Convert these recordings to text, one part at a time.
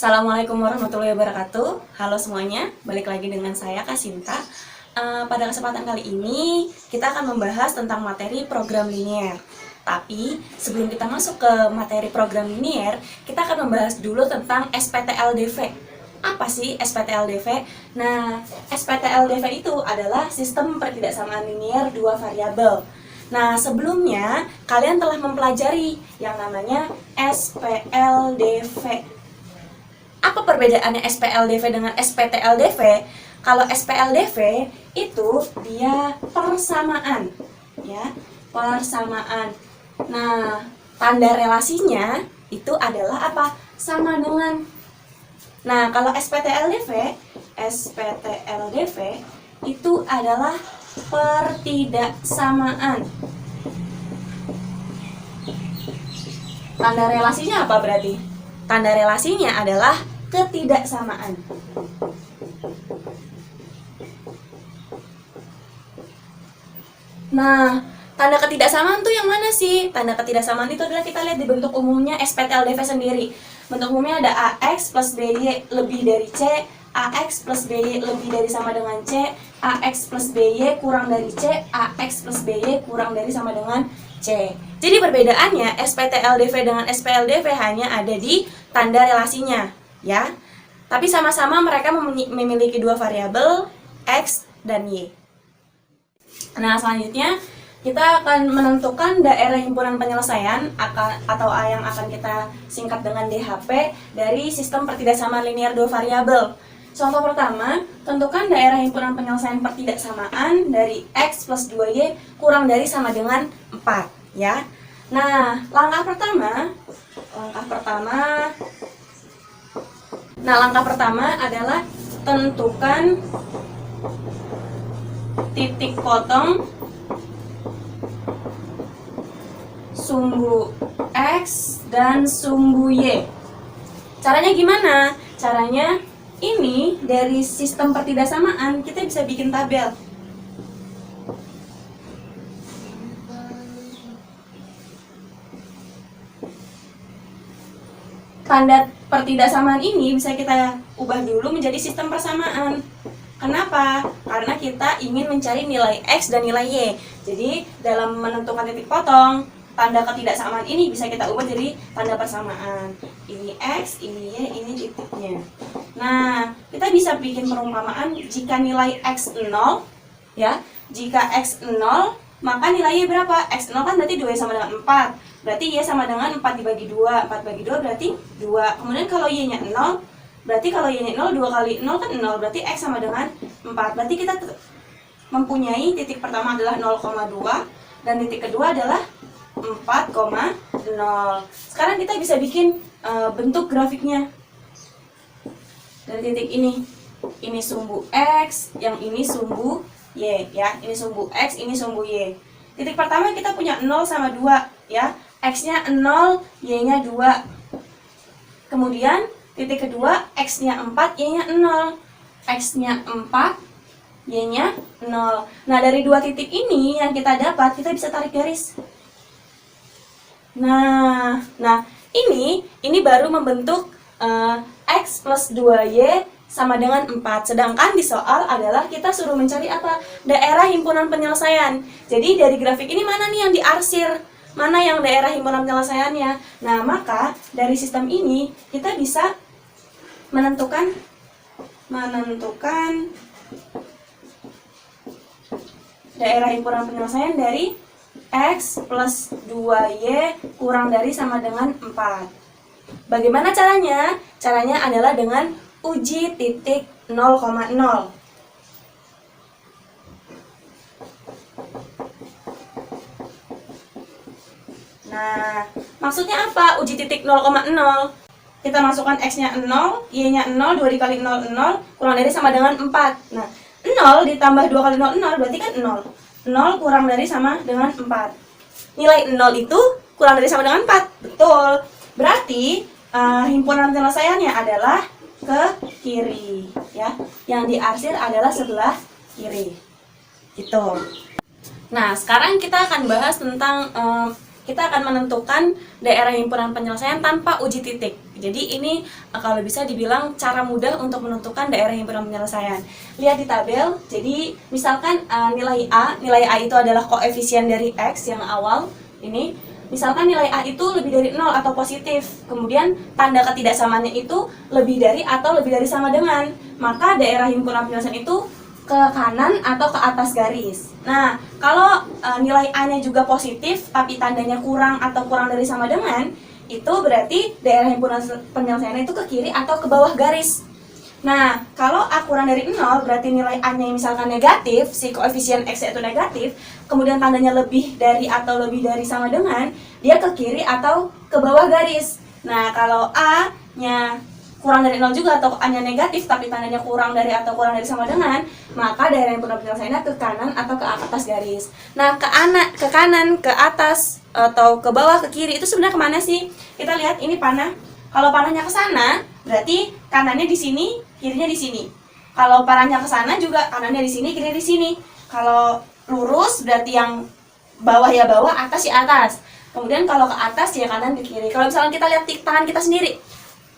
Assalamualaikum warahmatullahi wabarakatuh. Halo semuanya, balik lagi dengan saya Kak Sinta. Pada kesempatan kali ini kita akan membahas tentang materi program linier. Tapi sebelum kita masuk ke materi program linier, kita akan membahas dulu tentang SPTLDV. Apa sih SPTLDV? Nah, SPTLDV itu adalah sistem pertidaksamaan linier dua variabel. Nah, sebelumnya kalian telah mempelajari yang namanya SPLDV. Apa perbedaannya SPLDV dengan SPTLDV? Kalau SPLDV itu dia persamaan, ya, persamaan. Nah, tanda relasinya itu adalah apa? Sama dengan. Nah, kalau SPTLDV itu adalah pertidaksamaan. Tanda relasinya apa berarti? Tanda relasinya adalah ketidaksamaan. Nah, tanda ketidaksamaan tuh yang mana sih? Tanda ketidaksamaan itu adalah kita lihat di bentuk umumnya SPTLDV sendiri. Bentuk umumnya ada AX plus BY lebih dari C, AX plus BY lebih dari sama dengan C, AX plus BY kurang dari C, AX plus BY kurang dari sama dengan C. Jadi perbedaannya SPTLDV dengan SPLDV hanya ada di tanda relasinya, ya. Tapi sama-sama mereka memiliki dua variabel X dan Y. Nah, selanjutnya kita akan menentukan daerah himpunan penyelesaian atau yang akan kita singkat dengan DHP dari sistem pertidaksamaan linier dua variabel. Contoh pertama, tentukan daerah himpunan penyelesaian pertidaksamaan dari X plus 2Y kurang dari sama dengan 4, ya. Nah, langkah pertama adalah tentukan titik potong sumbu X dan sumbu Y. Caranya gimana? Caranya ini dari sistem pertidaksamaan kita bisa bikin tabel. Tanda pertidaksamaan ini bisa kita ubah dulu menjadi sistem persamaan. Kenapa? Karena kita ingin mencari nilai X dan nilai Y. Jadi dalam menentukan titik potong, tanda ketidaksamaan ini bisa kita ubah jadi tanda persamaan. Ini X, ini Y, ini titiknya. Nah, kita bisa bikin perumpamaan jika nilai X 0, ya. Jika X 0, maka nilai Y berapa? X 0 kan berarti 2 sama dengan 4. Berarti Y sama dengan 4 dibagi 2. 4 bagi 2 berarti 2. Kemudian kalau Y-nya 0, berarti kalau Y-nya 0, 2 kali 0 kan 0. Berarti X sama dengan 4. Berarti kita mempunyai titik pertama adalah 0,2 dan titik kedua adalah 4,0. Sekarang kita bisa bikin bentuk grafiknya. Dari titik ini. Ini sumbu X, yang ini sumbu Y, ya. Ini sumbu X, ini sumbu Y. Titik pertama kita punya 0 sama 2, ya. X-nya 0, Y-nya 2. Kemudian titik kedua X-nya 4, Y-nya 0. X-nya 4, Y-nya 0. Nah, dari dua titik ini yang kita dapat, kita bisa tarik garis. Nah, ini baru membentuk X plus 2Y sama dengan 4. Sedangkan di soal adalah kita suruh mencari apa? Daerah himpunan penyelesaian. Jadi dari grafik ini mana nih yang diarsir? Mana yang daerah himpunan penyelesaiannya? Nah, maka dari sistem ini kita bisa menentukan daerah himpunan penyelesaian dari X plus 2Y kurang dari sama dengan 4. Bagaimana caranya? Caranya adalah dengan uji titik 0,0. Nah, maksudnya apa uji titik 0,0? Kita masukkan X-nya 0, Y-nya 0, 2 dikali 0, 0, kurang dari sama dengan 4. Nah, 0 ditambah 2 kali 0, 0, berarti kan 0. 0 kurang dari sama dengan 4. Nilai 0 itu kurang dari sama dengan 4. Betul. Berarti himpunan penyelesaiannya adalah ke kiri, ya. Yang diarsir adalah sebelah kiri. Gitu. Nah, sekarang kita akan bahas tentang kita akan menentukan daerah himpunan penyelesaian tanpa uji titik. Jadi ini kalau bisa dibilang cara mudah untuk menentukan daerah himpunan penyelesaian. Lihat di tabel, jadi misalkan nilai A itu adalah koefisien dari X yang awal, ini. Misalkan nilai A itu lebih dari 0 atau positif, kemudian tanda ketidaksamaannya itu lebih dari atau lebih dari sama dengan, maka daerah himpunan penyelesaian itu ke kanan atau ke atas garis. Nah, kalau nilai A-nya juga positif tapi tandanya kurang atau kurang dari sama dengan, itu berarti daerah himpunan penyelesaian itu ke kiri atau ke bawah garis. Nah, kalau A kurang dari 0 berarti nilai A-nya misalkan negatif, si koefisien X itu negatif, kemudian tandanya lebih dari atau lebih dari sama dengan, dia ke kiri atau ke bawah garis. Nah, kalau A-nya kurang dari 0 juga atau A-nya negatif tapi tandanya kurang dari atau kurang dari sama dengan, maka daerah himpunan penyelesaiannya ke kanan atau ke atas garis. Nah, ke kanan, ke atas atau ke bawah, ke kiri itu sebenarnya kemana sih? Kita lihat ini panah. Kalau panahnya ke sana, berarti kanannya di sini, kirinya di sini. Kalau panahnya ke sana juga kanannya di sini, kirinya di sini. Kalau lurus berarti yang bawah ya bawah, atas ya atas. Kemudian kalau ke atas ya kanan ke kiri. Kalau misalnya kita lihat tangan kita sendiri,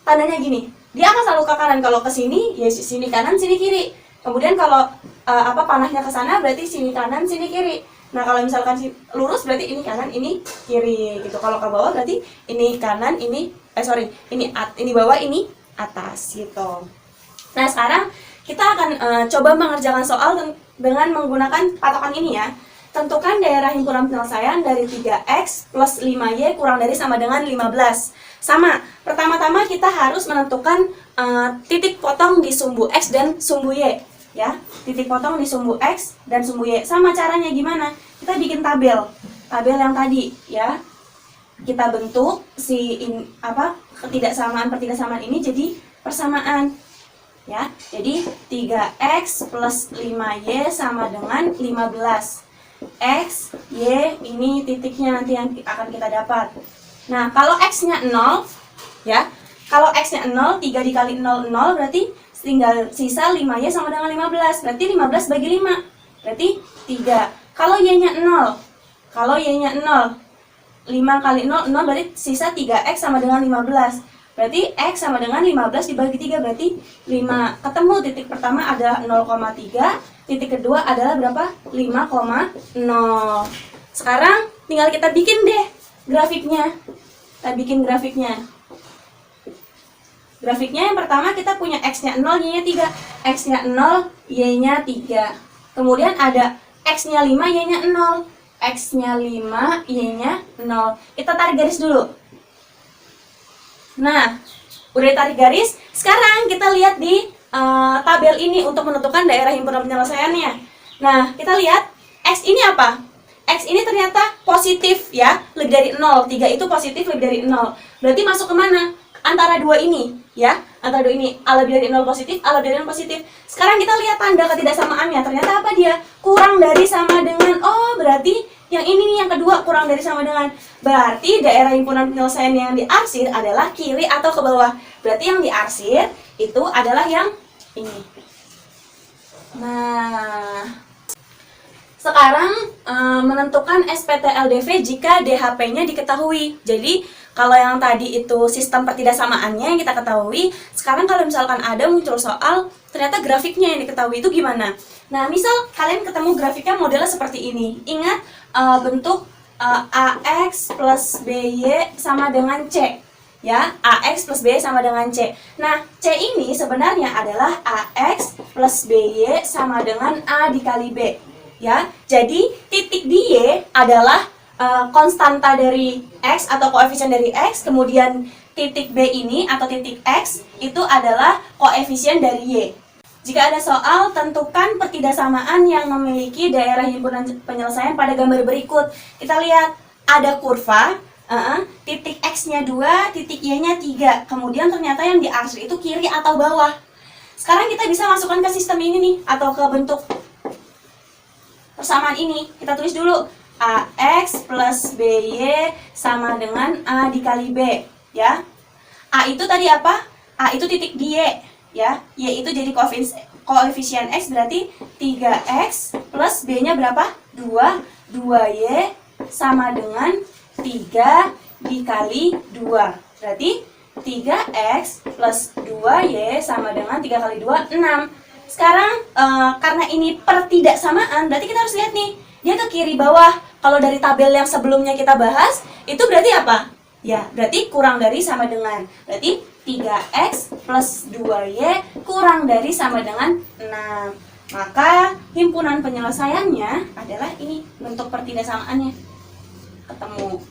tandanya gini, dia akan selalu ke kanan. Kalau ke sini, ya sini kanan, sini kiri. Kemudian kalau panahnya ke sana, berarti sini kanan, sini kiri. Nah, kalau misalkan lurus, berarti ini kanan, ini kiri, gitu. Kalau ke bawah, berarti ini kanan, ini ini bawah, ini atas, gitu. Nah, sekarang kita akan coba mengerjakan soal dengan menggunakan patokan ini ya. Tentukan daerah himpunan penyelesaian dari 3X plus 5Y kurang dari sama dengan 15. Sama, pertama-tama kita harus menentukan titik potong di sumbu X dan sumbu Y. Ya, titik potong di sumbu X dan sumbu Y. Sama caranya gimana? Kita bikin tabel yang tadi ya. Kita bentuk pertidaksamaan ini jadi persamaan. Ya, jadi 3X plus 5Y sama dengan 15. X, Y, ini titiknya nanti yang akan kita dapat. Nah, kalau X-nya 0, ya, kalau X-nya 0, 3 dikali 0, 0, berarti tinggal sisa 5Y sama dengan 15. Berarti 15 bagi 5, berarti 3. Kalau Y-nya 0, 5 kali 0, 0, berarti sisa 3X sama dengan 15. Berarti X sama dengan 15 dibagi 3, berarti 5. Ketemu titik pertama adalah 0,3. Titik kedua adalah berapa? 5,0. Sekarang tinggal kita bikin deh grafiknya. Kita bikin grafiknya. Grafiknya yang pertama kita punya X-nya 0, Y-nya 3. X-nya 0, Y-nya 3. Kemudian ada X-nya 5, Y-nya 0. X-nya 5, Y-nya 0. Kita tarik garis dulu. Nah, udah ditarik garis. Sekarang kita lihat di tabel ini untuk menentukan daerah himpunan penyelesaiannya. Nah, kita lihat X ini apa? X ini ternyata positif ya, lebih dari 0. 3 itu positif lebih dari 0. Berarti masuk kemana? Antara dua ini ya. Antara dua ini, A lebih dari 0 positif, A lebih dari 0 positif. Sekarang kita lihat tanda ketidaksamaannya. Ternyata apa dia? Kurang dari sama dengan. Oh, berarti yang ini nih yang kedua kurang dari sama dengan. Berarti daerah himpunan penyelesaian yang diarsir adalah kiri atau ke bawah. Berarti yang diarsir itu adalah yang ini. Nah, sekarang menentukan SPT LDV jika DHP-nya diketahui. Jadi kalau yang tadi itu sistem pertidaksamaannya yang kita ketahui, sekarang kalau misalkan ada muncul soal, ternyata grafiknya yang diketahui itu gimana? Nah, misal kalian ketemu grafiknya modelnya seperti ini. Ingat bentuk AX plus BY sama dengan C. Ya, AX plus BY sama dengan C. Nah, C ini sebenarnya adalah AX plus BY sama dengan A dikali B. Ya, jadi titik di Y adalah konstanta dari X atau koefisien dari X, kemudian titik B ini atau titik X itu adalah koefisien dari Y. Jika ada soal, tentukan pertidaksamaan yang memiliki daerah himpunan penyelesaian pada gambar berikut. Kita lihat ada kurva, titik X-nya 2, titik Y-nya 3. Kemudian ternyata yang diarsir itu kiri atau bawah. Sekarang kita bisa masukkan ke sistem ini nih, atau ke bentuk persamaan ini. Kita tulis dulu AX plus BY sama dengan A dikali B, ya. A itu tadi apa? A itu titik di Y, ya. Y itu jadi koefisien X, berarti 3X plus B-nya berapa? 2. 2Y sama dengan 3 dikali 2. Berarti 3x plus 2y sama dengan 3 kali 2, 6. Sekarang karena ini pertidaksamaan, berarti kita harus lihat nih, dia ke kiri bawah. Kalau dari tabel yang sebelumnya kita bahas, itu berarti apa? Ya, berarti kurang dari sama dengan. Berarti 3x plus 2y kurang dari sama dengan 6. Maka himpunan penyelesaiannya adalah ini bentuk pertidaksamaannya. Ketemu.